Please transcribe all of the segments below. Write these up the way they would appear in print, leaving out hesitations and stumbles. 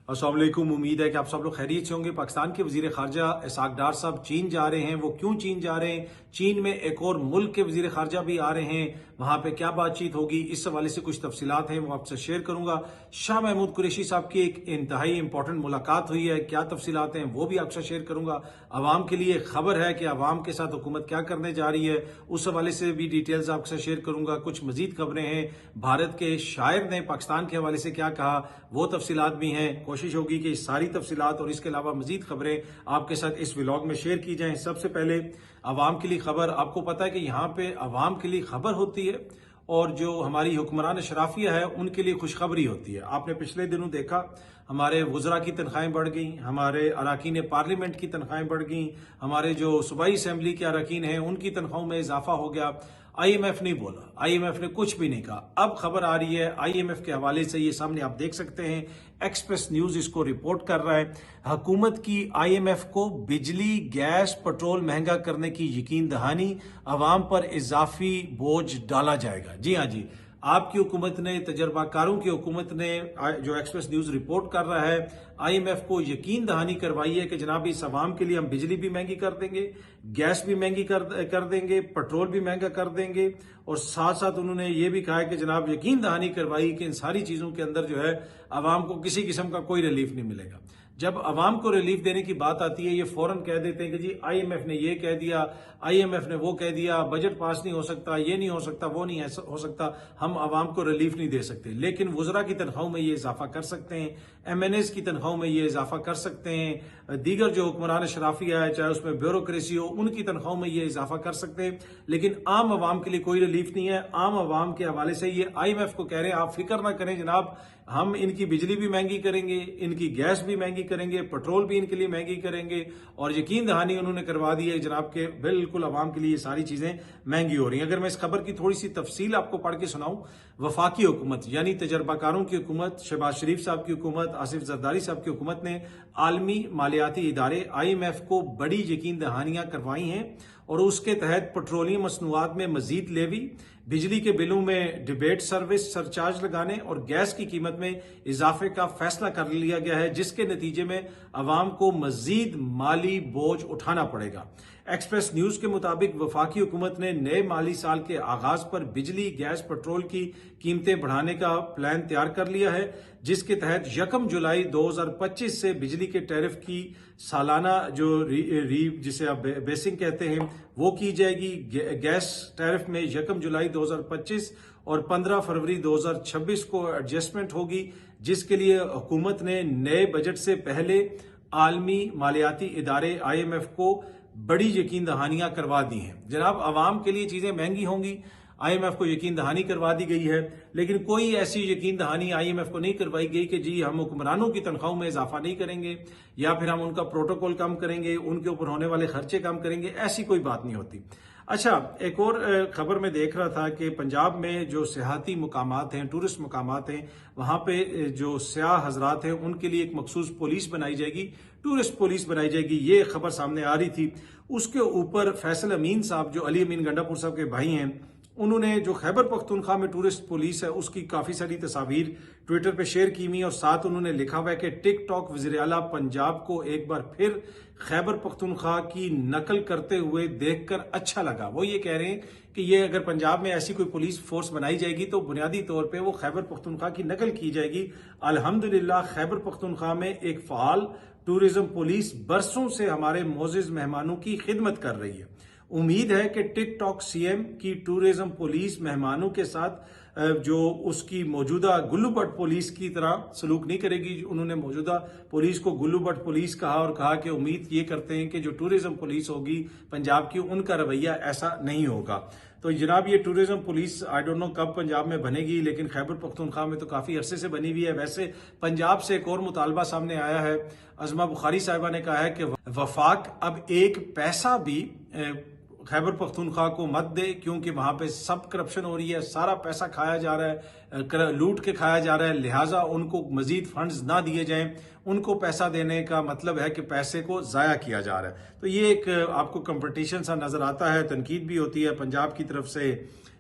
अस्सलाम वालेकुम। उम्मीद है कि आप सब लोग खैरियत से होंगे। पाकिस्तान के वजीर खारजा इसहाक डार साहब चीन जा रहे हैं। वो क्यों चीन जा रहे हैं, चीन में एक और मुल्क के वजीर खारजा भी आ रहे हैं, वहां पे क्या बातचीत होगी, इस हवाले से कुछ तफसीलात हैं वो आपसे शेयर करूंगा। शाह महमूद कुरैशी साहब की एक इंतहाई इंपॉर्टेंट मुलाकात हुई है, क्या तफसीलात हैं वो भी आपसे शेयर करूंगा। अवाम के लिए खबर है कि अवाम के साथ हुकूमत क्या करने जा रही है, उस हवाले से भी डिटेल्स आपसे शेयर करूंगा। कुछ मजीद खबरें हैं, भारत के शायर ने पाकिस्तान के हवाले से क्या कहा वो तफसीलात भी हैं। कोशिश होगी कि सारी तफसीलात और इसके अलावा मजीद खबरें आपके साथ इस व्लॉग में शेयर की जाएं। सबसे पहले अवाम के लिए खबर। आपको पता है कि यहाँ पे अवाम के लिए खबर होती है और जो हमारी हुक्मरान शराफिया है उनके लिए खुशखबरी होती है। आपने पिछले दिनों देखा हमारे वज़रा की तनख्वाहें बढ़ गई, हमारे अराकीन पार्लियामेंट की तनख्वाहें बढ़ गई, हमारे जो सूबाई असम्बली के अराकीन हैं उनकी तनख्वाहों में इजाफा हो गया। आईएमएफ नहीं बोला, आईएमएफ ने कुछ भी नहीं कहा। अब खबर आ रही है आईएमएफ के हवाले से, ये सामने आप देख सकते हैं, एक्सप्रेस न्यूज इसको रिपोर्ट कर रहा है। हुकूमत की आईएमएफ को बिजली, गैस, पेट्रोल महंगा करने की यकीन दहानी, अवाम पर इजाफी बोझ डाला जाएगा। जी हाँ जी, आपकी हुकूमत ने, तजर्बाकारों की हुकूमत ने, जो एक्सप्रेस न्यूज रिपोर्ट कर रहा है, आईएमएफ को यकीन दहानी करवाई है कि जनाब इस अवाम के लिए हम बिजली भी महंगी कर देंगे, गैस भी महंगी कर देंगे, पेट्रोल भी महंगा कर देंगे, और साथ साथ उन्होंने ये भी कहा है कि जनाब यकीन दहानी करवाई कि इन सारी चीजों के अंदर जो है अवाम को किसी किस्म का कोई रिलीफ नहीं मिलेगा। जब अवाम को रिलीफ देने की बात आती है ये फौरन कह देते हैं कि जी आईएमएफ ने ये कह दिया, आईएमएफ ने वो कह दिया, बजट पास नहीं हो सकता, ये नहीं हो सकता, वो नहीं हो सकता, हम अवाम को रिलीफ नहीं दे सकते। लेकिन वुजरा की तनख्वाहों में ये इजाफा कर सकते हैं, एमएनएस की तनख्वाहों में ये इजाफा कर सकते हैं, दीगर जो हुक्मरान शराफिया है चाहे उसमें ब्यूरोक्रेसी हो उनकी तनख्वाहों में ये इजाफा कर सकते हैं। लेकिन आम अवाम के लिए कोई रिलीफ नहीं है। आम अवाम के हवाले से ये आईएमएफ को कह रहे हैं आप फिक्र ना करें जनाब, हम इनकी बिजली भी महंगी करेंगे, इनकी गैस भी महंगी करेंगे, पेट्रोल भी इनके लिए महंगी करेंगे, और यकीन दहानी उन्होंने करवा दी है जनाब के बिल्कुल अवाम के लिए ये सारी चीजें महंगी हो रही हैं। अगर मैं इस खबर की थोड़ी सी तफसील आपको पढ़ के सुनाऊं, वफाकी हुकूमत यानी तजर्बाकारों की हुकूमत, शहबाज शरीफ साहब की हुकूमत, आसिफ जरदारी साहब की हुकूमत ने आलमी मालियाती इदारे आईएमएफ को बड़ी यकीन दहानियां करवाई हैं, और उसके तहत पेट्रोलियम मसनूआत में मजीद लेवी, बिजली के बिलों में डिबेट सर्विस सरचार्ज लगाने और गैस की कीमत में इजाफे का फैसला कर लिया गया है, जिसके नतीजे में अवाम को मजीद माली बोझ उठाना पड़ेगा। एक्सप्रेस न्यूज के मुताबिक वफाकी हुकूमत ने नए माली साल के आगाज पर बिजली, गैस, पेट्रोल की कीमतें बढ़ाने का प्लान तैयार कर लिया है, जिसके तहत 1 जुलाई 2025 से बिजली के टैरिफ की सालाना जो जिसे आप बेसिंग कहते हैं वो की जाएगी। गैस टैरिफ में 1 जुलाई 2025 और 15 फरवरी 2026 को एडजस्टमेंट होगी, जिसके लिए हुकूमत ने नए बजट से पहले आलमी मालियाती इदारे आईएमएफ को बड़ी यकीन दहानियां करवा दी हैं। जनाब अवाम के लिए चीजें महंगी होंगी, आईएमएफ को यकीन दहानी करवा दी गई है, लेकिन कोई ऐसी यकीन दहानी आईएमएफ को नहीं करवाई गई कि जी हम हुक्मरानों की तनख्वाहों में इजाफा नहीं करेंगे या फिर हम उनका प्रोटोकॉल कम करेंगे, उनके ऊपर होने वाले खर्चे कम करेंगे, ऐसी कोई बात नहीं होती। अच्छा, एक और खबर में देख रहा था कि पंजाब में जो सियाहती मुकामात हैं, टूरिस्ट मुकामात हैं, वहां पे जो सियाह हजरात हैं उनके लिए एक मखसूस पुलिस बनाई जाएगी, टूरिस्ट पुलिस बनाई जाएगी, ये खबर सामने आ रही थी। उसके ऊपर फैसल अमीन साहब जो अली अमीन गंडापुर साहब के भाई हैं, उन्होंने जो खैबर पख्तूनख्वा में टूरिस्ट पुलिस है उसकी काफी सारी तस्वीर ट्विटर पे शेयर की हुई, और साथ उन्होंने लिखा हुआ है कि टिकटॉक वज़ीर आला पंजाब को एक बार फिर खैबर पख्तूनख्वा की नकल करते हुए देखकर अच्छा लगा। वो ये कह रहे हैं कि ये अगर पंजाब में ऐसी कोई पुलिस फोर्स बनाई जाएगी तो बुनियादी तौर पे वो खैबर पख्तूनख्वा की नकल की जाएगी। अल्हम्दुलिल्लाह खैबर पख्तूनख्वा में एक फाल टूरिज्म पुलिस बरसों से हमारे मोअज़्ज़िज़ मेहमानों की खिदमत कर रही है। उम्मीद है कि टिकटॉक सीएम की टूरिज्म पुलिस मेहमानों के साथ जो उसकी मौजूदा गुल्लू भट्ट पुलिस की तरह सलूक नहीं करेगी। उन्होंने मौजूदा पुलिस को गुल्लू भट्ट पुलिस कहा और कहा कि उम्मीद ये करते हैं कि जो टूरिज्म पुलिस होगी पंजाब की, उनका रवैया ऐसा नहीं होगा। तो जनाब ये tourism police I don't know कब पंजाब में बनेगी, लेकिन खैबर पख्तूनख्वा में तो काफी अरसे से बनी हुई है। वैसे पंजाब से एक और मुतालबा सामने आया है, अजमा बुखारी साहिबा ने कहा है कि वफाक अब एक पैसा भी खैबर पख्तूनख्वा को मत दे, क्योंकि वहां पे सब करप्शन हो रही है, सारा पैसा खाया जा रहा है, लूट के खाया जा रहा है, लिहाजा उनको मजीद फंड्स ना दिए जाएं। उनको पैसा देने का मतलब है कि पैसे को जाया किया जा रहा है। तो ये एक आपको कंपटीशन सा नजर आता है, तनकीद भी होती है पंजाब की तरफ से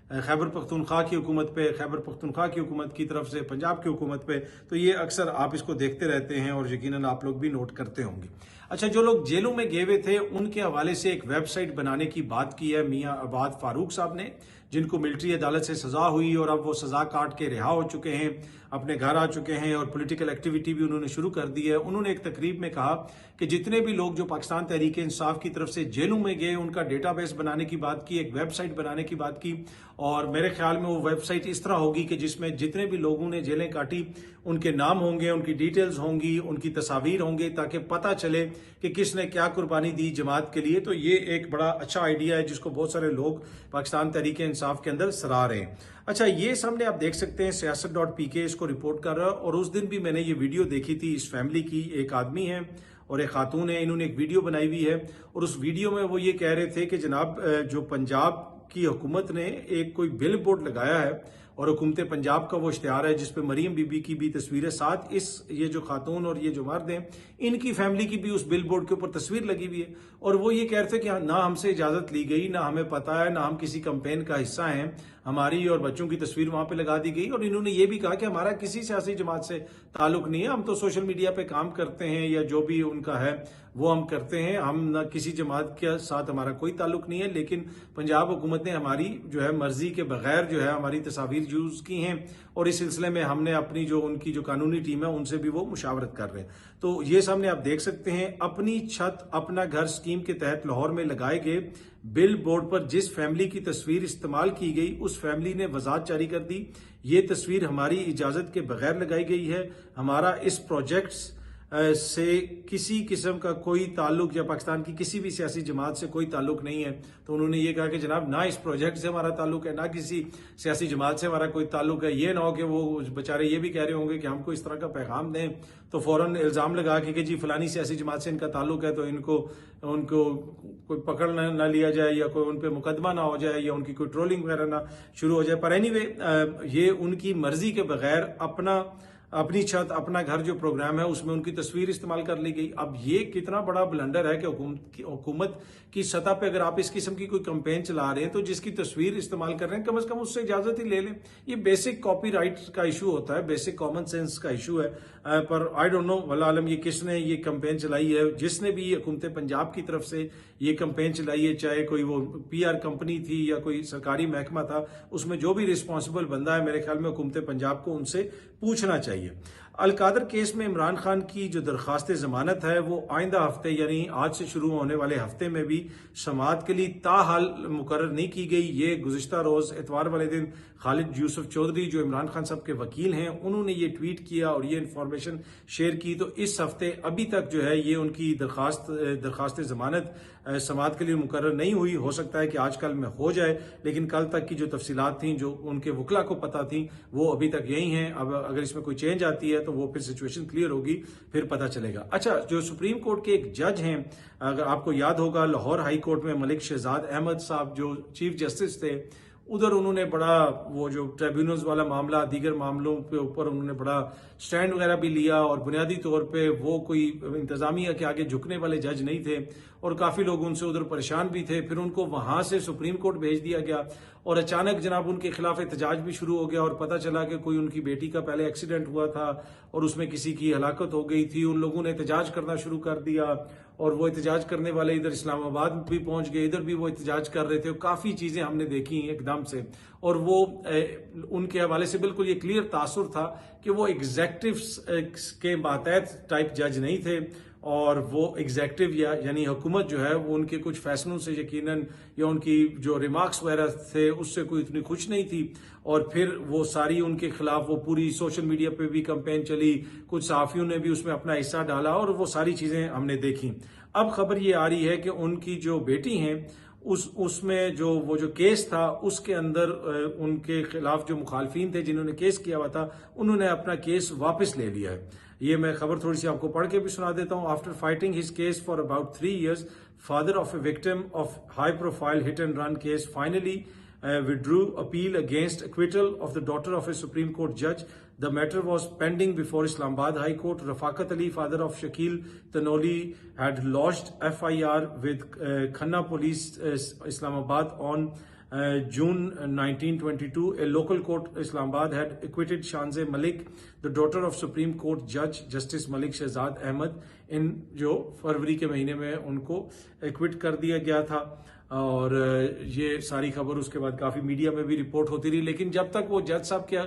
खैबर पख्तूनख्वा की हुकूमत पे, खैबर पख्तूनख्वा की हुकूमत की तरफ से पंजाब की हुकूमत पे, तो ये अक्सर आप इसको देखते रहते हैं और यकीनन आप लोग भी नोट करते होंगे। अच्छा, जो लोग जेलों में गए हुए थे उनके हवाले से एक वेबसाइट बनाने की बात की है मियां अबाद फारूक साहब ने, जिनको मिलिट्री अदालत से सजा हुई और अब वो सजा काट के रिहा हो चुके हैं, अपने घर आ चुके हैं और पॉलिटिकल एक्टिविटी भी उन्होंने शुरू कर दी है। उन्होंने एक तकरीब में कहा कि जितने भी लोग जो पाकिस्तान तहरीक इंसाफ की तरफ से जेलों में गए उनका डेटाबेस बनाने की बात की, एक वेबसाइट बनाने की बात की, और मेरे ख्याल में वो वेबसाइट इस तरह होगी कि जिसमें जितने भी लोगों ने जेलें काटी उनके नाम होंगे, उनकी डिटेल्स होंगी, उनकी तस्वीर होंगे, ताकि पता चले कि किसने क्या कुर्बानी दी जमात के लिए। तो ये एक बड़ा अच्छा आइडिया है जिसको बहुत सारे लोग पाकिस्तान तहरीक इंसाफ के अंदर सराह रहे हैं। अच्छा, ये सामने आप देख सकते हैं siyaset.pk इसको रिपोर्ट कर रहा है, और उस दिन भी मैंने ये वीडियो देखी थी। इस फैमिली की एक आदमी है और एक खातून है, इन्होंने एक वीडियो बनाई हुई है और उस वीडियो में वो ये कह रहे थे कि जनाब जो पंजाब की हुकूमत ने एक कोई बिल बोर्ड लगाया है और हुकूमत पंजाब का वो इश्तिहार है जिसपे मरीम बीबी की भी तस्वीर है, साथ इस ये जो खातून और ये जो मर्द हैं इनकी फैमिली की भी उस बिल बोर्ड के ऊपर तस्वीर लगी हुई है। और वो ये कह रहे थे कि ना हमसे इजाजत ली गई, ना हमें पता है, ना हम किसी कैंपेन का हिस्सा हैं, हमारी और बच्चों की तस्वीर वहां पे लगा दी गई। और इन्होंने ये भी कहा कि हमारा किसी सियासी जमात से ताल्लुक नहीं है, हम तो सोशल मीडिया पे काम करते हैं या जो भी उनका है वो हम करते हैं, हम ना किसी जमात के साथ हमारा कोई ताल्लुक नहीं है। लेकिन पंजाब हुकूमत ने हमारी जो है मर्जी के बगैर जो है हमारी तस्वीर यूज की हैं और इस सिलसिले में हमने अपनी जो उनकी जो कानूनी टीम है उनसे भी वो मुशावरत कर रहे हैं। तो ये सामने आप देख सकते हैं, अपनी छत अपना घर स्कीम के तहत लाहौर में लगाए गए बिल बोर्ड पर जिस फैमिली की तस्वीर इस्तेमाल की गई उस फैमिली ने वजाहत जारी कर दी, ये तस्वीर हमारी इजाजत के बगैर लगाई गई है, हमारा इस प्रोजेक्ट से किसी किस्म का कोई ताल्लुक या पाकिस्तान की किसी भी सियासी जमात से कोई ताल्लुक नहीं है। तो उन्होंने ये कहा कि जनाब ना इस प्रोजेक्ट से हमारा ताल्लुक है, ना किसी सियासी जमात से हमारा कोई ताल्लुक है। ये ना हो कि वो बेचारे ये भी कह रहे होंगे कि हमको इस तरह का पैगाम दें तो फौरन इल्जाम लगा कि जी फलानी सियासी जमात से इनका ताल्लुक है तो इनको उनको कोई पकड़ ना लिया जाए या कोई उन पर मुकदमा ना हो जाए या उनकी कोई ट्रोलिंग वगैरह ना शुरू हो जाए। पर एनीवे ये उनकी मर्जी के बगैर अपनी छत अपना घर जो प्रोग्राम है उसमें उनकी तस्वीर इस्तेमाल कर ली गई। अब ये कितना बड़ा ब्लंडर है कि हुकूमत की सतह पे अगर आप इस किस्म की कोई कैंपेन चला रहे हैं तो जिसकी तस्वीर इस्तेमाल कर रहे हैं कम से कम उससे इजाजत ही ले लें। ये बेसिक कॉपीराइट का इशू होता है, बेसिक कॉमन सेंस का इशू है। पर आई डोंट नो वल्लाह आलम ये किसने ये कैंपेन चलाई है, जिसने भी हुकूमत पंजाब की तरफ से ये कैंपेन चलाई है, चाहे कोई वो PR कंपनी थी या कोई सरकारी महकमा था, उसमें जो भी रिस्पॉन्सिबल बंदा है मेरे ख्याल में हुकूमत पंजाब को उनसे पूछना चाहिए। अलकादर केस में इमरान खान की जो दरखास्त जमानत है वो आइंदा हफ्ते यानी आज से शुरू होने वाले हफ्ते में भी समाअत के लिए ताहाल मुकर्रर नहीं की गई। ये गुज़िश्ता रोज इतवार वाले दिन खालिद यूसुफ चौधरी जो इमरान खान साहब के वकील हैं उन्होंने ये ट्वीट किया और ये इंफॉर्मेशन शेयर की। तो इस हफ्ते अभी तक जो है ये उनकी दरखास्त जमानत समाअत के लिए मुकर्रर नहीं हुई। हो सकता है कि आजकल में हो जाए, लेकिन कल तक की जो तफसीलात थी जो उनके वकला को पता थी वो अभी तक यही हैं। अब अगर इसमें कोई चेंज आती है तो वो फिर सिचुएशन क्लियर होगी, फिर पता चलेगा। अच्छा, जो सुप्रीम कोर्ट के एक जज हैं, अगर आपको याद होगा लाहौर हाई कोर्ट में मलिक शहजाद अहमद साहब जो चीफ जस्टिस थे, उधर उन्होंने बड़ा वो जो ट्रिब्यूनल्स वाला मामला दीगर मामलों के ऊपर उन्होंने बड़ा स्टैंड वगैरह भी लिया और बुनियादी तौर पे वो कोई इंतजामिया के आगे झुकने वाले जज नहीं थे और काफी लोग उनसे उधर परेशान भी थे। फिर उनको वहां से सुप्रीम कोर्ट भेज दिया गया और अचानक जनाब उनके खिलाफ एहतजाज भी शुरू हो गया और पता चला कि कोई उनकी बेटी का पहले एक्सीडेंट हुआ था और उसमें किसी की हलाकत हो गई थी। उन लोगों ने एहतजाज करना शुरू कर दिया और वो एहतजाज करने वाले इधर इस्लामाबाद भी पहुंच गए, इधर भी वो एहतजाज कर रहे थे। काफी चीजें हमने देखी एकदम से और वो उनके हवाले से बिल्कुल ये क्लियर तासुर था कि वो एग्जेक्टिव के मातहत टाइप जज नहीं थे और वो एग्जेक्टिव यानी हुकूमत जो है वो उनके कुछ फैसलों से यकीनन या उनकी जो रिमार्क्स वगैरह थे उससे कोई इतनी खुश नहीं थी। और फिर वो सारी उनके खिलाफ वो पूरी सोशल मीडिया पे भी कैंपेन चली, कुछ सहाफियों ने भी उसमें अपना हिस्सा डाला और वो सारी चीजें हमने देखी। अब खबर ये आ रही है कि उनकी जो बेटी हैं उसमें जो वो जो केस था उसके अंदर उनके खिलाफ जो मुखालफिन थे जिन्होंने केस किया हुआ था उन्होंने अपना केस वापस ले लिया है। ये मैं खबर थोड़ी सी आपको पढ़ के भी सुना देता हूँ। After fighting his case for about 3 years, father of a victim of high profile hit and run case finally withdrew appeal against acquittal of the daughter of a Supreme Court judge. The matter was pending before Islamabad High Court. Rafaqat Ali, father of Shakil Tanoli, had lodged FIR with Khanna Police Islamabad on June 1922, a local court Islamabad had acquitted Shanze Malik, the daughter of Supreme Court Judge Justice Malik Shehzad Ahmed, इन जो फरवरी के महीने में उनको equity कर दिया गया था। और ये सारी खबर उसके बाद काफ़ी मीडिया में भी रिपोर्ट होती रही, लेकिन जब तक वो जज साहब के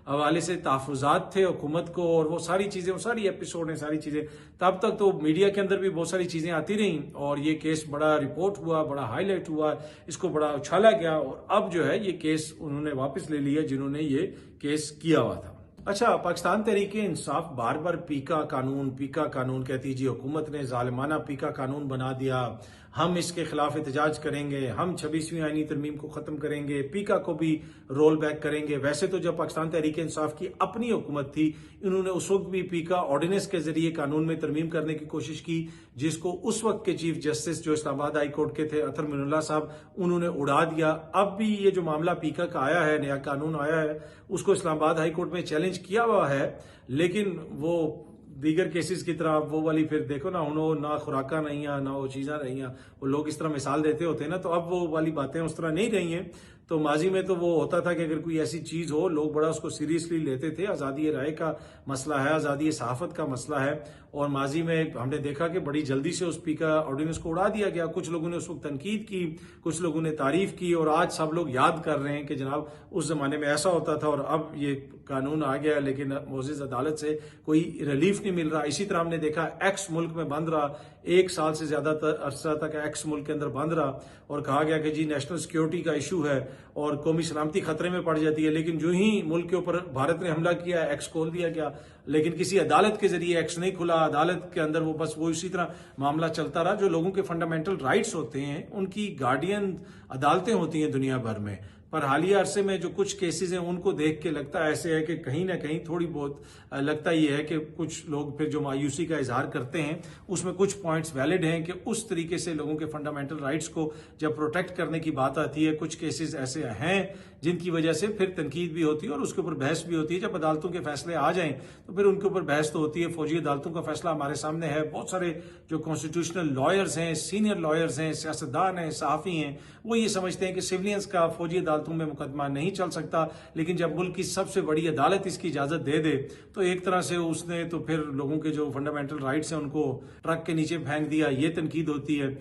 हवाले से तहफ़्फ़ुज़ात थे हुकूमत को, और वो सारी चीज़ें, वो सारी एपिसोड हैं, सारी चीज़ें, तब तक तो मीडिया के अंदर भी बहुत सारी चीज़ें आती रहीं और ये केस बड़ा रिपोर्ट हुआ, बड़ा हाईलाइट हुआ, इसको बड़ा उछाला गया। और अब जो है ये केस उन्होंने वापस ले लिया जिन्होंने ये केस किया हुआ था। अच्छा, पाकिस्तान तहरीक इंसाफ बार बार पीका कानून कहती है जी, हुकूमत ने जालिमाना पीका कानून बना दिया, हम इसके खिलाफ एहतजाज करेंगे, हम 26वीं आईनी तरमीम को खत्म करेंगे, पीका को भी रोल बैक करेंगे। वैसे तो जब पाकिस्तान तहरीक इंसाफ की अपनी हुकूमत थी, इन्होंने उस वक्त भी पीका ऑर्डिनेंस के जरिए कानून में तरमीम करने की कोशिश की, जिसको उस वक्त के चीफ जस्टिस जो इस्लामाबाद हाई कोर्ट के थे अतर मिनुल्लाह साहब, उन्होंने उड़ा दिया। अब भी ये जो मामला पीका का आया है, नया कानून आया है, उसको इस्लामाबाद हाई कोर्ट में चैलेंज किया हुआ है, लेकिन वो दीगर केसेस की तरह वो वाली फिर देखो ना, ना खुराका नहीं है, ना वो चीज़ें नहीं है, वो लोग इस तरह मिसाल देते होते हैं ना, तो अब वो वाली बातें उस तरह नहीं रही हैं। तो माजी में तो वो होता था कि अगर कोई ऐसी चीज़ हो, लोग बड़ा उसको सीरियसली लेते थे। आज़ादी राय का मसला है, आज़ादी सहाफ़त का मसला है, और माजी में हमने देखा कि बड़ी जल्दी से उस पीका ऑर्डिनेंस को उड़ा दिया गया। कुछ लोगों ने उस वक्त तनकीद की, कुछ लोगों ने तारीफ की, और आज सब लोग याद कर रहे हैं कि जनाब उस जमाने में ऐसा होता था और अब ये कानून आ गया, लेकिन मोअज़्ज़ज़ अदालत से कोई रिलीफ नहीं मिल रहा। इसी तरह हमने देखा एक्स मुल्क में बंद रहा, 1 साल से ज्यादा अरसा तक एक्स मुल्क के अंदर बंद रहा, और कहा गया कि जी नेशनल सिक्योरिटी का इशू है और कौमी सलामती खतरे में पड़ जाती है। लेकिन जो ही मुल्क के ऊपर भारत ने हमला किया, एक्स खोल दिया गया, लेकिन किसी अदालत के जरिए एक्स नहीं खुला। अदालत के अंदर वो बस वो इसी तरह मामला चलता रहा। जो लोगों के फंडामेंटल राइट्स होते हैं, उनकी गार्डियन अदालतें होती हैं दुनिया भर में, पर हालिया अरसे में जो कुछ केसेस हैं उनको देख के लगता ऐसे है कि कहीं ना कहीं थोड़ी बहुत लगता ये है कि कुछ लोग फिर जो मायूसी का इजहार करते हैं, उसमें कुछ पॉइंट्स वैलिड हैं कि उस तरीके से लोगों के फंडामेंटल राइट्स को जब प्रोटेक्ट करने की बात आती है, कुछ केसेस ऐसे हैं जिनकी वजह से फिर तनकीद भी होती है और उसके ऊपर बहस भी होती है। जब अदालतों के फैसले आ जाएं तो फिर उनके ऊपर बहस तो होती है। फौजी अदालतों का फैसला हमारे सामने है। बहुत सारे जो कॉन्स्टिट्यूशनल लॉयर्स हैं, सीनियर लॉयर्स हैं, सियासतदान हैं, सहाफ़ी हैं, वो ये समझते हैं कि सिविलियंस का फौजी अदालतों में मुकदमा नहीं चल सकता, लेकिन जब मुल्क की सबसे बड़ी अदालत इसकी इजाजत दे दे तो एक तरह से उसने तो फिर लोगों के जो फंडामेंटल राइट्स हैं उनको ट्रक के नीचे फेंक दिया, ये तनकीद होती है।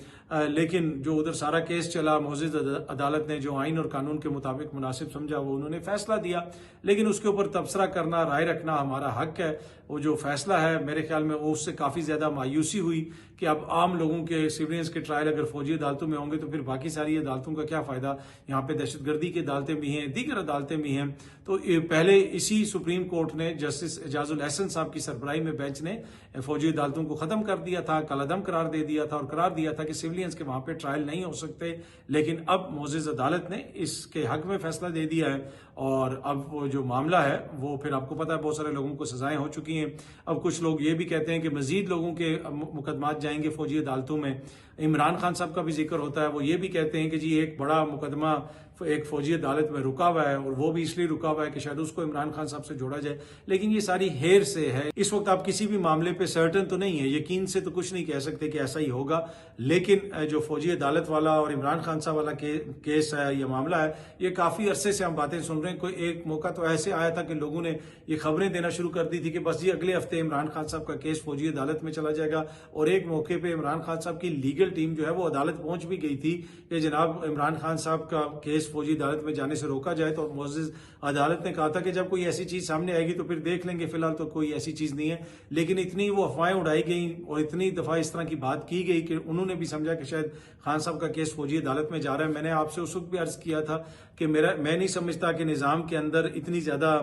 लेकिन जो उधर सारा केस चला, मुअज़्ज़ज़ अदालत ने जो आइन और कानून के मुताबिक मुनासिब समझा वो उन्होंने फैसला दिया, लेकिन उसके ऊपर तबसरा करना, राय रखना हमारा हक है। वो जो फैसला है मेरे ख्याल में वो उससे काफ़ी ज़्यादा मायूसी हुई कि अब आम लोगों के सिविलियंस के ट्रायल अगर फौजी अदालतों में होंगे तो फिर बाकी सारी अदालतों का क्या फ़ायदा। यहाँ पे दहशतगर्दी की अदालतें भी हैं, दीगर अदालतें भी हैं। तो पहले इसी सुप्रीम कोर्ट ने जस्टिस एजाजुल अहसन साहब की सरबराही में बेंच ने फौजी अदालतों को ख़त्म कर दिया था, कलअदम करार दे दिया था और करार दिया था कि सिविलियंस के वहाँ पे ट्रायल नहीं हो सकते। लेकिन अब मुअज़्ज़ज़ अदालत ने इसके हक में फैसला दे दिया है और अब वो जो मामला है वो फिर आपको पता है बहुत सारे लोगों को सजाएं हो चुकी हैं। अब कुछ लोग ये भी कहते हैं कि मजीद लोगों के मुकदमात जाएंगे फौजी अदालतों में। इमरान खान साहब का भी जिक्र होता है, वो ये भी कहते हैं कि जी एक बड़ा मुकदमा एक फौजी अदालत में रुका हुआ है और वो भी इसलिए रुका हुआ है कि शायद उसको इमरान खान साहब से जोड़ा जाए। लेकिन ये सारी हेर से है। इस वक्त आप किसी भी मामले पे सर्टन तो नहीं है, यकीन से तो कुछ नहीं कह सकते कि ऐसा ही होगा। लेकिन जो फौजी अदालत वाला और इमरान खान साहब वाला केस है, ये मामला है, ये काफी अरसे से हम बातें सुन रहे हैं। कोई एक मौका तो ऐसे आया था कि लोगों ने ये खबरें देना शुरू कर दी थी कि बस जी अगले हफ्ते इमरान खान साहब का केस फौजी अदालत में चला जाएगा। और एक मौके पर इमरान खान साहब की लीगल टीम जो है वो अदालत पहुंच भी गई थी कि जनाब इमरान खान साहब का केस फौजी अदालत में जाने से रोका जाए। तो मुअज़्ज़ज़ अदालत ने कहा था कि जब कोई ऐसी चीज सामने आएगी तो फिर देख लेंगे, फिलहाल तो कोई ऐसी चीज नहीं है। लेकिन इतनी वो अफवाहें उड़ाई गई और इतनी दफा इस तरह की बात की गई कि उन्होंने भी समझा कि शायद खान साहब का केस फौजी अदालत में जा रहा है। मैंने आपसे उस वक्त भी अर्ज किया था कि मैं नहीं समझता कि निजाम के अंदर इतनी ज्यादा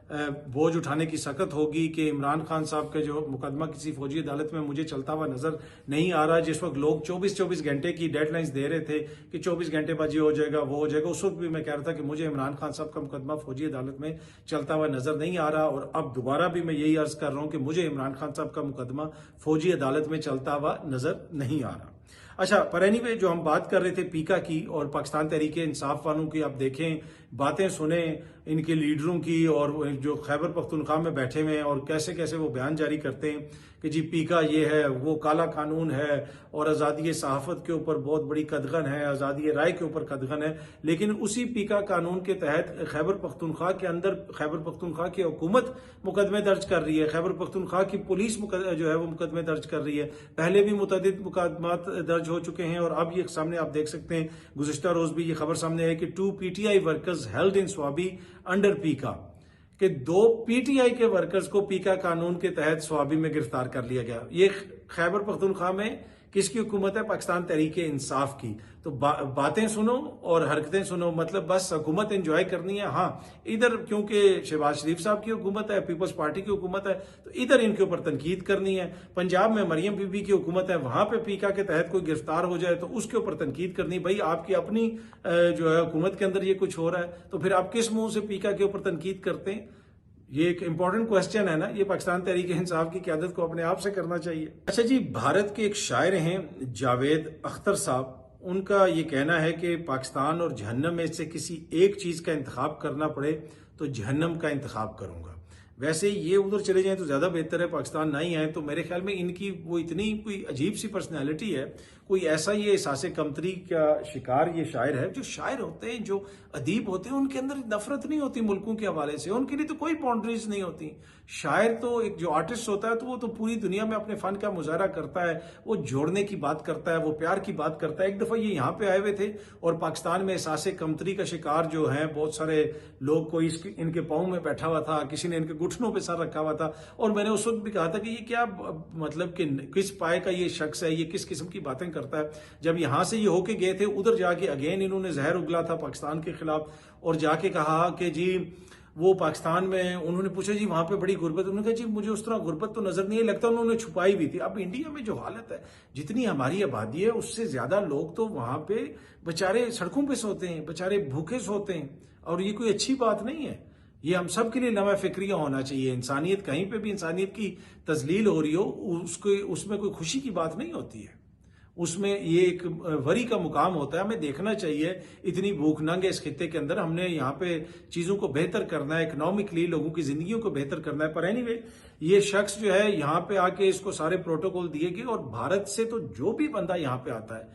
बोझ उठाने की सकत होगी कि इमरान खान साहब का जो मुकदमा किसी फौजी अदालत में मुझे चलता हुआ नजर नहीं आ रहा। जिस वक्त लोग 24-24 घंटे की डेडलाइंस दे रहे थे कि 24 घंटे बाद ये हो जाएगा वो हो जाएगा, उस वक्त भी मैं कह रहा था कि मुझे इमरान खान साहब का मुकदमा फौजी अदालत में चलता हुआ नजर नहीं आ रहा। और अब दोबारा भी मैं यही अर्ज कर रहा हूं कि मुझे इमरान खान साहब का मुकदमा फौजी अदालत में चलता हुआ नजर नहीं आ रहा। अच्छा, पर एनीवे जो हम बात कर रहे थे पीका की और पाकिस्तान तहरीक इंसाफ वालों की, आप देखें बातें सुने इनके लीडरों की, और जो खैबर पख्तूनख्वा में बैठे हुए हैं और कैसे कैसे वो बयान जारी करते हैं कि जी पीका ये है, वो काला कानून है और आज़ादी सहाफ़त के ऊपर बहुत बड़ी कदगन है, आज़ादी राय के ऊपर कदगन है। लेकिन उसी पीका कानून के तहत खैबर पख्तूनख्वा के अंदर खैबर पख्तूनख्वा की हुकूमत मुकदमे दर्ज कर रही है, खैबर पख्तूनख्वा की पुलिस जो है वो मुकदमे दर्ज कर रही है। पहले भी मुतअद्दिद मुकदमात दर्ज हो चुके हैं और अब ये सामने आप देख सकते हैं, गुज़िश्ता रोज भी ये खबर सामने है कि 2 PTI workers held in Swabi under पीका, कि 2 PTI के वर्कर्स को पीका कानून के तहत स्वाबी में गिरफ्तार कर लिया गया। ये खैबर पख्तूनख्वा में किसकी हुकूमत है? पाकिस्तान तहरीक इंसाफ की। तो बातें सुनो और हरकतें सुनो, मतलब बस हुकूमत एंजॉय करनी है। हाँ, इधर क्योंकि शहबाज शरीफ साहब की हुकूमत है, पीपल्स पार्टी की हुकूमत है, तो इधर इनके ऊपर तनकीद करनी है। पंजाब में मरियम बीबी की हुकूमत है, वहां पे पीका के तहत कोई गिरफ्तार हो जाए तो उसके ऊपर तनकीद करनी। भाई आपकी अपनी जो है हुकूमत के अंदर ये कुछ हो रहा है, तो फिर आप किस मुंह से पीका के ऊपर तनकीद करते हैं? ये एक इंपॉर्टेंट क्वेश्चन है ना, ये पाकिस्तान तहरीक इंसाफ की क़यादत को अपने आप से करना चाहिए। अच्छा जी, भारत के एक शायर हैं जावेद अख्तर साहब, उनका ये कहना है कि पाकिस्तान और जहन्नम में से किसी एक चीज का इंतखाब करना पड़े तो जहन्नम का इंतखाब करूंगा। वैसे ये उधर चले जाएं तो ज्यादा बेहतर है, पाकिस्तान ना ही आए। तो मेरे ख्याल में इनकी वो इतनी कोई अजीब सी पर्सनैलिटी है, कोई ऐसा ये एहसास कमतरी का शिकार ये शायर है। जो शायर होते हैं, जो अदीब होते हैं, उनके अंदर नफरत नहीं होती मुल्कों के हवाले से, उनके लिए तो कोई बाउंड्रीज नहीं होती। शायर तो एक जो आर्टिस्ट होता है तो वो तो पूरी दुनिया में अपने फन का मुजाहरा करता है, वो जोड़ने की बात करता है, वो प्यार की बात करता है। एक दफा ये यहाँ पे आए हुए थे और पाकिस्तान में एहसास कमतरी का शिकार जो है बहुत सारे लोग, कोई इनके पाँव में बैठा हुआ था, किसी ने इनके घुटनों पे सर रखा हुआ था, और मैंने उस वक्त भी कहा था कि ये क्या मतलब कि किस पाए का ये शख्स है, ये किस किस्म की बातें करता है। जब यहां से ये होके गए थे, उधर जाके अगेन इन्होंने जहर उगला था पाकिस्तान के खिलाफ और जाके कहा कि जी वो पाकिस्तान में, उन्होंने पूछा जी वहां पे बड़ी गुर्बत, उन्होंने कहा जी मुझे उस तरह गुर्बत तो नजर नहीं लगता, उन्होंने छुपाई भी थी। अब इंडिया में जो हालत है, जितनी हमारी आबादी है उससे ज्यादा लोग तो वहां पे बेचारे सड़कों पे सोते हैं, बेचारे भूखे सोते हैं, और ये कोई अच्छी बात नहीं है। ये हम सब के लिए नवा फिक्रिया होना चाहिए। इंसानियत, कहीं पे भी इंसानियत की तजलील हो रही हो, उसमें कोई खुशी की बात नहीं होती है, उसमें ये एक वरी का मुकाम होता है। हमें देखना चाहिए, इतनी भूख नंग है इस खित्ते के अंदर, हमने यहाँ पे चीजों को बेहतर करना है, इकोनॉमिकली लोगों की जिंदगियों को बेहतर करना है। पर एनीवे, ये शख्स जो है यहाँ पे आके इसको सारे प्रोटोकॉल दिए गए, और भारत से तो जो भी बंदा यहाँ पे आता है,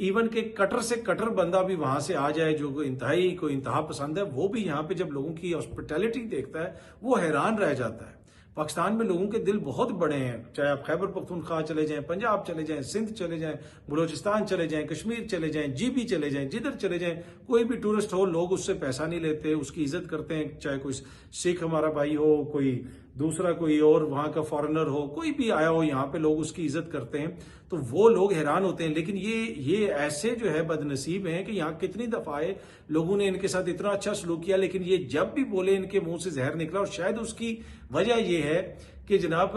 इवन के कटर से कटर बंदा भी वहां से आ जाए, जो इंतहाई को इंतहा पसंद है, वो भी यहाँ पे जब लोगों की हॉस्पिटैलिटी देखता है वो हैरान रह जाता है। पाकिस्तान में लोगों के दिल बहुत बड़े हैं, चाहे आप खैबर पख्तूनख्वा चले जाएं, पंजाब चले जाएं, सिंध चले जाएं, बलोचिस्तान चले जाएं, कश्मीर चले जाएं, जीबी चले जाएं, जिधर चले जाएं, कोई भी टूरिस्ट हो, लोग उससे पैसा नहीं लेते, उसकी इज्जत करते हैं। चाहे कोई सिख हमारा भाई हो, कोई दूसरा कोई और वहां का फॉरेनर हो, कोई भी आया हो, यहाँ पे लोग उसकी इज्जत करते हैं, तो वो लोग हैरान होते हैं। लेकिन ये ऐसे जो है बदनसीब हैं कि यहाँ कितनी दफा आए, लोगों ने इनके साथ इतना अच्छा सलूक किया, लेकिन ये जब भी बोले इनके मुंह से जहर निकला। और शायद उसकी वजह यह है कि जनाब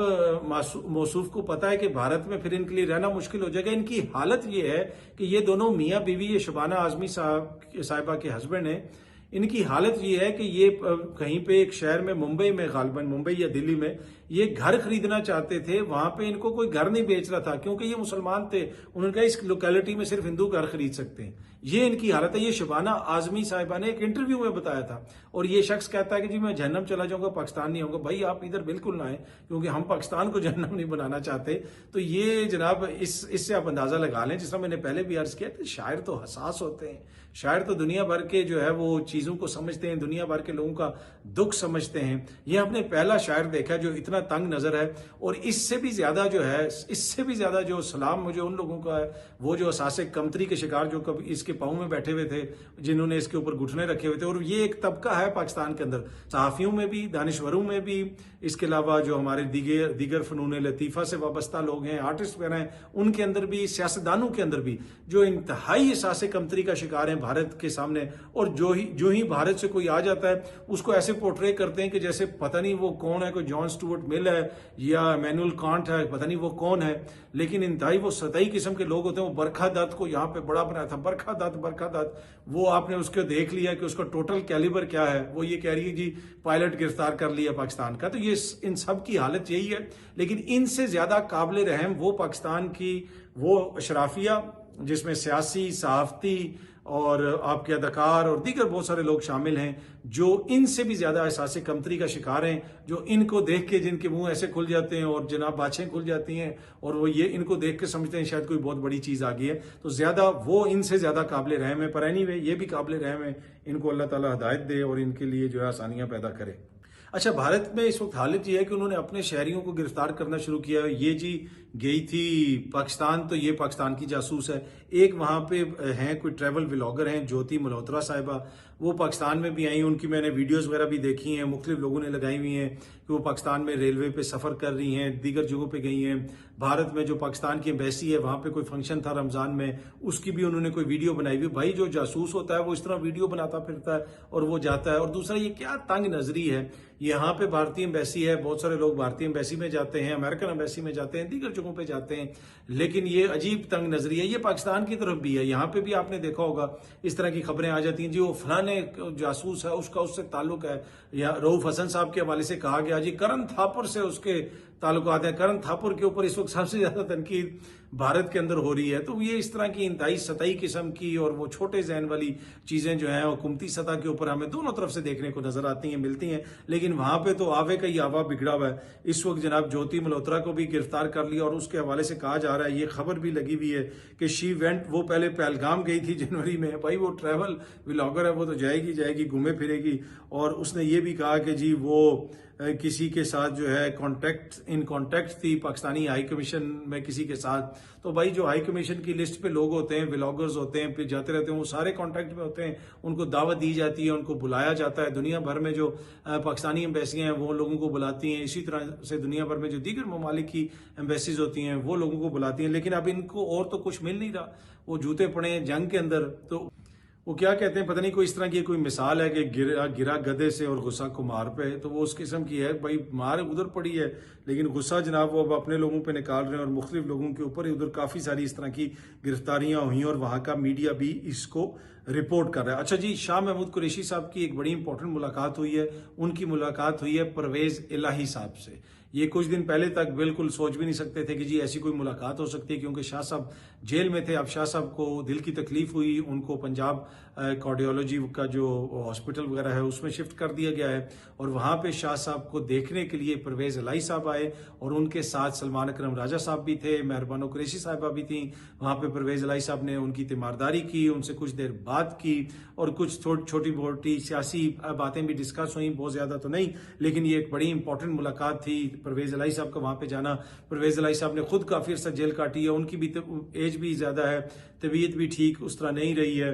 मौसूफ को पता है कि भारत में फिर इनके लिए रहना मुश्किल हो जाएगा। इनकी हालत ये है कि ये दोनों मियाँ बीवी, ये शबाना आजमी साहिबा के हस्बैंड हैं, इनकी हालत ये है कि ये कहीं पे एक शहर में, मुंबई में, गालिबन मुंबई या दिल्ली में, ये घर खरीदना चाहते थे। वहां पे इनको कोई घर नहीं बेच रहा था क्योंकि ये मुसलमान थे। उन्होंने कहा इस लोकेलिटी में सिर्फ हिंदू घर खरीद सकते हैं। ये इनकी हालत है। ये शबाना आजमी साहिबा ने एक इंटरव्यू में बताया था, और ये शख्स कहता है कि जी मैं जहन्नम चला जाऊंगा, पाकिस्तान नहीं होगा। भाई आप इधर बिल्कुल ना आए, क्योंकि हम पाकिस्तान को जहन्नम नहीं बनाना चाहते। तो ये जनाब इससे आप अंदाजा लगा लें, जिस तरह मैंने पहले भी अर्ज किया, शायर तो हसास होते हैं, शायर तो दुनिया भर के जो है वो चीजों को समझते हैं, दुनिया भर के लोगों का दुख समझते हैं। ये आपने पहला शायर देखा जो इतना तंग नजर है। और इससे भी ज्यादा जो है, इससे भी ज्यादा जो सलाम मुझे उन लोगों का है, वो जो असासे कमतरी के शिकार जो कभी इसके पाँव में बैठे हुए थे, जिन्होंने इसके ऊपर घुटने रखे हुए थे। और ये एक तबका है पाकिस्तान के अंदर, सहाफियों में भी, दानिश्वरों में भी, इसके अलावा जो हमारे दीगर फनून लतीफा से वाबस्ता लोग हैं, आर्टिस्ट वगैरह हैं, उनके अंदर भी, सियासतदानों के अंदर भी, जो इंतहाई एहसास कमतरी का शिकार है भारत के सामने। और जो ही भारत से कोई आ जाता है, उसको ऐसे पोर्ट्रे करते हैं कि जैसे पता नहीं वो कौन है, कोई जॉन स्टुअर्ट मिल है या इमैनुअल कांट है, पता नहीं वो कौन है। लेकिन इंतहाई वो सतही किस्म के लोग होते हैं। वो बरखा दत्त को यहाँ पे बड़ा बनाया था, बरखा दत्त, वो आपने उसको देख लिया कि उसका टोटल कैलिबर क्या है। वो ये कह रही है जी पायलट गिरफ्तार कर लिया पाकिस्तान का। तो ये इन सब की हालत यही है। लेकिन इनसे ज्यादा काबिल रहम वो पाकिस्तान की वो अशराफिया, जिसमें सियासी, सहाफती और आपके अदाकार और दीगर बहुत सारे लोग शामिल हैं जो इनसे भी ज्यादा एहसास कमतरी का शिकार हैं, जो इनको देख के जिनके मुंह ऐसे खुल जाते हैं और जनाब बाछें खुल जाती हैं और वो ये इनको देख के समझते हैं शायद कोई बहुत बड़ी चीज आ गई है, तो ज्यादा वो इनसे ज्यादा काबिल रहम है। पर एनीवे ये भी काबिल रहम है, इनको अल्लाह ताला हिदायत दे और इनके लिए जो है आसानियां पैदा करे। अच्छा, भारत में इस वक्त हालत ये है कि उन्होंने अपने शहरियों को गिरफ्तार करना शुरू किया है। ये जी गई थी पाकिस्तान, तो ये पाकिस्तान की जासूस है। एक वहां पे हैं कोई ट्रैवल व्लॉगर हैं ज्योति मल्होत्रा साहिबा, वो पाकिस्तान में भी आई, उनकी मैंने वीडियोस वगैरह भी देखी हैं, मुख्तलिफ लोगों ने लगाई हुई हैं कि वो पाकिस्तान में रेलवे पे सफर कर रही हैं, दीगर जगहों पे गई हैं। भारत में जो पाकिस्तान की एम्बेसी है वहां पे कोई फंक्शन था रमजान में, उसकी भी उन्होंने कोई वीडियो बनाई हुई। भाई जो जासूस होता है वो इस तरह वीडियो बनाता फिरता है और वो जाता है। और दूसरा ये क्या तंग नजरी है, यहाँ पे भारतीय एम्बेसी है, बहुत सारे लोग भारतीय एम्बेसी में जाते हैं, अमेरिकन एम्बेसी में जाते हैं, दीगर जगहों पे जाते हैं, लेकिन ये अजीब तंग नजरी है। ये पाकिस्तान की तरफ भी है, यहाँ पे भी आपने देखा होगा इस तरह की खबरें आ जाती हैं जी वो फलाने जासूस है, उसका उससे ताल्लुक है। या रऊफ हसन साहब के हवाले से कहा गया जी करण थापर से उसके ताल्लुकात हैं। करण थापर के ऊपर इस वक्त सबसे ज्यादा तनकीद भारत के अंदर हो रही है। तो ये इस तरह की इंतहाई सतही किस्म की और वो छोटे जहन वाली चीजें जो हैं हुकूमती सतह के ऊपर हमें दोनों तरफ से देखने को नजर आती हैं, मिलती हैं, लेकिन वहां पे तो आवे का ही आवा बिगड़ा हुआ है। इस वक्त जनाब ज्योति मल्होत्रा को भी गिरफ्तार कर लिया और उसके हवाले से कहा जा रहा है, ये खबर भी लगी हुई है कि शी वेंट, वो पहले पहलगाम गई थी जनवरी में। भाई वो ट्रैवल व्लॉगर है, वो तो जाएगी घूमे फिरेगी। और उसने ये भी कहा कि जी वो किसी के साथ जो है इन कॉन्टेक्ट थी पाकिस्तानी हाई कमीशन में किसी के साथ। तो भाई जो हाई कमीशन की लिस्ट पे लोग होते हैं, व्लॉगर्स होते हैं, फिर जाते रहते हैं, वो सारे कॉन्टेक्ट में होते हैं, उनको दावत दी जाती है, उनको बुलाया जाता है। दुनिया भर में जो पाकिस्तानी एम्बेसियां हैं वो लोगों को बुलाती हैं, इसी तरह से दुनिया भर में जो दीगर ममालिक की एम्बेसीज होती हैं वो लोगों को बुलाती हैं। लेकिन अब इनको और तो कुछ मिल नहीं रहा, वो जूते पड़े हैं जंग के अंदर। तो वो क्या कहते हैं, पता नहीं कोई इस तरह की कोई मिसाल है कि गिरा गधे से और गुस्सा कुम्हार पे, तो वो उस किस्म की है। भाई मार उधर पड़ी है लेकिन गुस्सा जनाब वो अब अपने लोगों पे निकाल रहे हैं और मुख्तलिफ लोगों के ऊपर उधर काफी सारी इस तरह की गिरफ्तारियां हुई और वहां का मीडिया भी इसको रिपोर्ट कर रहा है। अच्छा जी, शाह महमूद कुरैशी साहब की एक बड़ी इंपॉर्टेंट मुलाकात हुई है। उनकी मुलाकात हुई है परवेज इलाही साहब से। ये कुछ दिन पहले तक बिल्कुल सोच भी नहीं सकते थे कि जी ऐसी कोई मुलाकात हो सकती है, क्योंकि शाह साहब जेल में थे। अब शाह साहब को दिल की तकलीफ हुई, उनको पंजाब कार्डियोलॉजी का जो हॉस्पिटल वगैरह है उसमें शिफ्ट कर दिया गया है और वहां पे शाह साहब को देखने के लिए परवेज इलाही साहब आए और उनके साथ सलमान अकरम राजा साहब भी थे, मेहरबानो कुरैशी साहिबा भी थी। वहां पे परवेज इलाही साहब ने उनकी तीमारदारी की, उनसे कुछ देर बात की और कुछ छोटी मोटी सियासी बातें भी डिस्कस हुई, बहुत ज्यादा तो नहीं, लेकिन ये एक बड़ी इंपॉर्टेंट मुलाकात थी। परवेज इलाही साहब का वहां पे जाना, परवेज इलाही साहब ने खुद काफी अर्सा जेल काटी है, उनकी भी एज भी ज्यादा है, तबीयत भी ठीक उस तरह नहीं रही है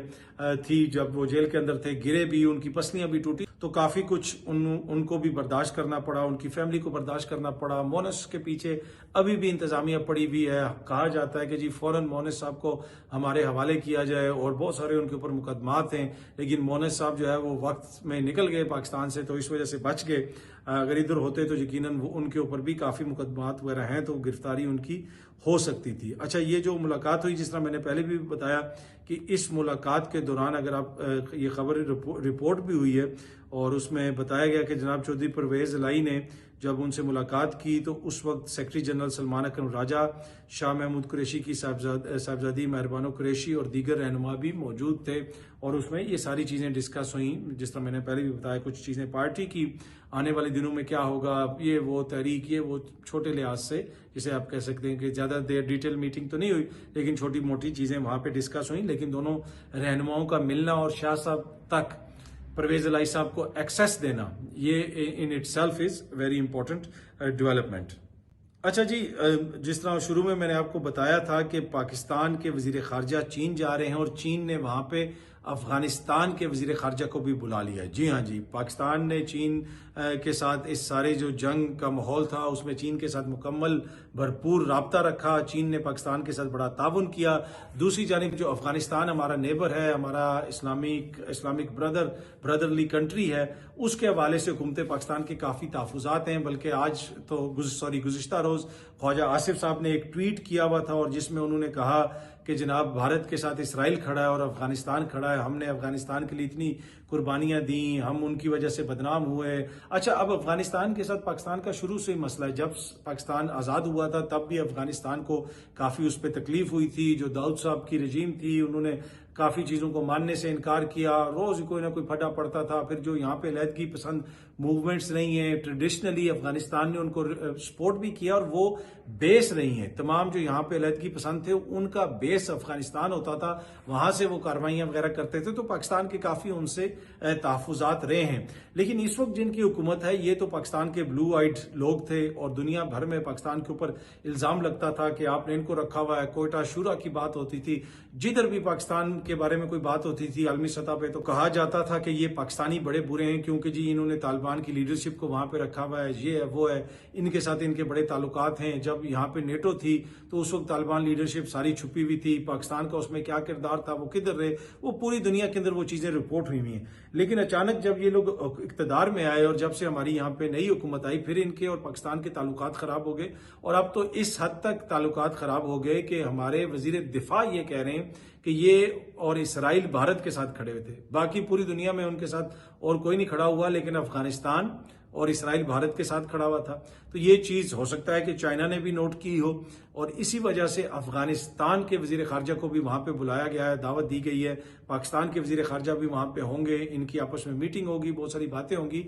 थी जब वो जेल के अंदर थे, गिरे भी, उनकी पसलियां भी टूटी, तो काफी कुछ उनको भी बर्दाश्त करना पड़ा, उनकी फैमिली को बर्दाश्त करना पड़ा। मोनस के पीछे अभी भी इंतजामिया पड़ी हुई है। कहा जाता है कि जी फौरन मोनस साहब को हमारे हवाले किया जाए और बहुत सारे उनके ऊपर मुकदमात हैं, लेकिन मोनस साहब जो है वो वक्त में निकल गए पाकिस्तान से, तो इस वजह से बच गए। अगर इधर होते तो यकीनन उनके ऊपर भी काफी मुकदमात वगैरह हैं, तो गिरफ्तारी उनकी हो सकती थी। अच्छा, ये जो मुलाकात हुई, जिस तरह मैंने पहले भी बताया कि इस मुलाकात के दौरान अगर आप ये खबर रिपोर्ट भी हुई है और उसमें बताया गया कि जनाब चौधरी परवेज इलाही ने जब उनसे मुलाकात की तो उस वक्त सेक्रेटरी जनरल सलमान अकरम राजा, शाह महमूद कुरैशी की साहबजादी मेहरबानो कुरैशी और दीगर रहनुमा भी मौजूद थे और उसमें ये सारी चीजें डिस्कस हुई। जिस तरह मैंने पहले भी बताया, कुछ चीजें पार्टी की आने वाले दिनों में क्या होगा, ये वो तहरीक, ये वो छोटे लिहाज से जिसे आप कह सकते हैं कि ज्यादा देर डिटेल मीटिंग तो नहीं हुई, लेकिन छोटी मोटी चीजें वहां पे डिस्कस हुई। लेकिन दोनों रहनुमाओं का मिलना और शाह साहब तक परवेज इलाही साहब को एक्सेस देना, ये in itself is very important development. अच्छा जी, जिस तरह शुरू में मैंने आपको बताया था कि पाकिस्तान के वजीर खारजा चीन जा रहे हैं और चीन ने वहां पे अफगानिस्तान के वजीर खारजा को भी बुला लिया है। जी हाँ जी, पाकिस्तान ने चीन के साथ इस सारे जो जंग का माहौल था उसमें चीन के साथ मुकम्मल भरपूर राब्ता रखा। चीन ने पाकिस्तान के साथ बड़ा ताउन किया। दूसरी जानिब जो अफगानिस्तान हमारा नेबर है, हमारा इस्लामिक ब्रदरली कंट्री है, उसके हवाले से हुकूमत पाकिस्तान के काफी तहफुजात हैं। बल्कि आज तो गुज़िश्ता रोज ख्वाजा आसिफ साहब ने एक ट्वीट किया हुआ था और जिसमें उन्होंने कहा कि जनाब भारत के साथ इसराइल खड़ा है और अफगानिस्तान खड़ा है, हमने अफगानिस्तान के लिए इतनी कुर्बानियां दी, हम उनकी वजह से बदनाम हुए। अच्छा, अब अफगानिस्तान के साथ पाकिस्तान का शुरू से ही मसला है। जब पाकिस्तान आज़ाद हुआ था तब भी अफगानिस्तान को काफ़ी उस पर तकलीफ हुई थी। जो दाऊद साहब की रजीम थी उन्होंने काफ़ी चीज़ों को मानने से इनकार किया, रोज़ कोई ना कोई फटा पड़ता था। फिर जो यहाँ पे अलहदगी पसंद मूवमेंट्स रही हैं, ट्रेडिशनली अफगानिस्तान ने उनको सपोर्ट भी किया और वो बेस रही हैं। तमाम जो यहाँ पे अलहदगी पसंद थे उनका बेस अफगानिस्तान होता था, वहाँ से वो कार्रवाइयाँ वगैरह करते थे। तो पाकिस्तान के काफ़ी उनसे तहफ़्फ़ुज़ात रहे हैं। लेकिन इस वक्त जिनकी हुकूमत है ये तो पाकिस्तान के ब्लू आइड लोग थे और दुनिया भर में पाकिस्तान के ऊपर इल्ज़ाम लगता था कि आपने इनको रखा हुआ है। कोयटा शूरा की बात होती थी, जिधर भी पाकिस्तान के बारे में कोई बात होती थी आलमी सतह पे तो कहा जाता था कि ये पाकिस्तानी बड़े बुरे हैं क्योंकि जी इन्होंने तालिबान की लीडरशिप को वहां पे रखा हुआ है, ये है वो है, इनके साथ इनके बड़े ताल्लुकात हैं। जब यहाँ पे नेटो थी तो उस वक्त तालिबान लीडरशिप सारी छुपी हुई थी, पाकिस्तान का उसमें क्या किरदार था, वो किधर रहे, वो पूरी दुनिया के अंदर वो चीजें रिपोर्ट हुई हैं। लेकिन अचानक जब ये लोग इक्तदार में आए और जब से हमारी यहाँ पे नई हुकूमत आई, फिर इनके और पाकिस्तान के ताल्लुकात खराब हो गए। और अब तो इस हद तक ताल्लुकात खराब हो गए कि हमारे वजीर दिफा ये कह रहे हैं कि ये और इसराइल भारत के साथ खड़े हुए थे, बाकी पूरी दुनिया में उनके साथ और कोई नहीं खड़ा हुआ, लेकिन अफगानिस्तान और इसराइल भारत के साथ खड़ा हुआ था। तो ये चीज हो सकता है कि चाइना ने भी नोट की हो और इसी वजह से अफगानिस्तान के वजीर खारजा को भी वहां पे बुलाया गया है, दावत दी गई है। पाकिस्तान के वजीर खारजा भी वहां पे होंगे, इनकी आपस में मीटिंग होगी, बहुत सारी बातें होंगी।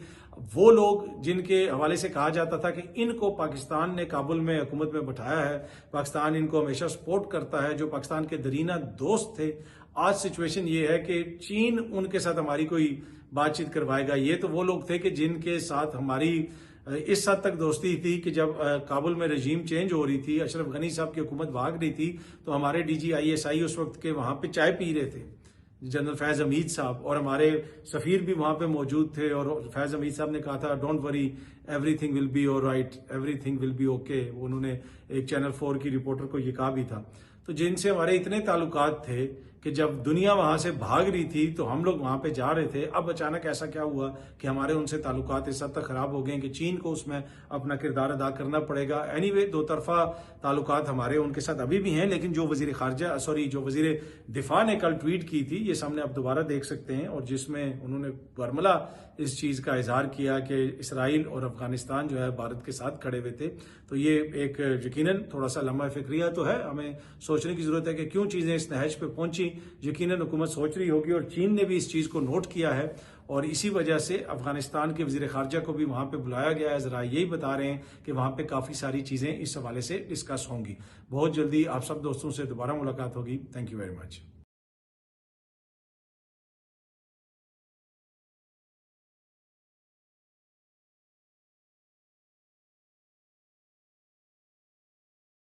वो लोग जिनके हवाले से कहा जाता था कि इनको पाकिस्तान ने काबुल में हुकूमत में बैठाया है, पाकिस्तान इनको हमेशा सपोर्ट करता है, जो पाकिस्तान के दरीना दोस्त थे, आज सिचुएशन ये है कि चीन उनके साथ हमारी कोई बातचीत करवाएगा। ये तो वो लोग थे कि जिनके साथ हमारी इस हद तक दोस्ती थी कि जब काबुल में रजीम चेंज हो रही थी, अशरफ गनी साहब की हुकूमत भाग रही थी, तो हमारे DGISI उस वक्त के वहां पे चाय पी रहे थे, जनरल फैज हमीद साहब, और हमारे सफीर भी वहां पे मौजूद थे। और फैज हमीद साहब ने कहा था don't worry, everything will be alright, everything will be okay. उन्होंने एक चैनल 4 की रिपोर्टर को ये कहा भी था। तो जिनसे हमारे इतने ताल्लुकात थे कि जब दुनिया वहां से भाग रही थी तो हम लोग वहां पे जा रहे थे। अब अचानक ऐसा क्या हुआ कि हमारे उनसे ताल्लुकात इस हद तक खराब हो गए कि चीन को उसमें अपना किरदार अदा करना पड़ेगा। एनीवे, दो तरफा ताल्लुकात हमारे उनके साथ अभी भी हैं, लेकिन जो जो वजीर दिफा ने कल ट्वीट की थी, ये सामने आप दोबारा देख सकते हैं, और जिसमें उन्होंने बरमला इस चीज का इजहार किया कि इसराइल और अफगानिस्तान जो है भारत के साथ खड़े हुए थे। तो ये एक यकीनन थोड़ा सा लम्हा फिक्रिया तो है, हमें सोचने की जरूरत है कि क्यों चीजें इस नहज पे पहुंची। यकीनन हुकूमत सोच रही होगी और चीन ने भी इस चीज को नोट किया है और इसी वजह से अफगानिस्तान के वजीर खारजा को भी वहां पे बुलाया गया है। जरा यही बता रहे हैं कि वहां पे काफी सारी चीजें इस हवाले से डिस्कस होंगी। बहुत जल्दी आप सब दोस्तों से दोबारा मुलाकात होगी। Thank you very much.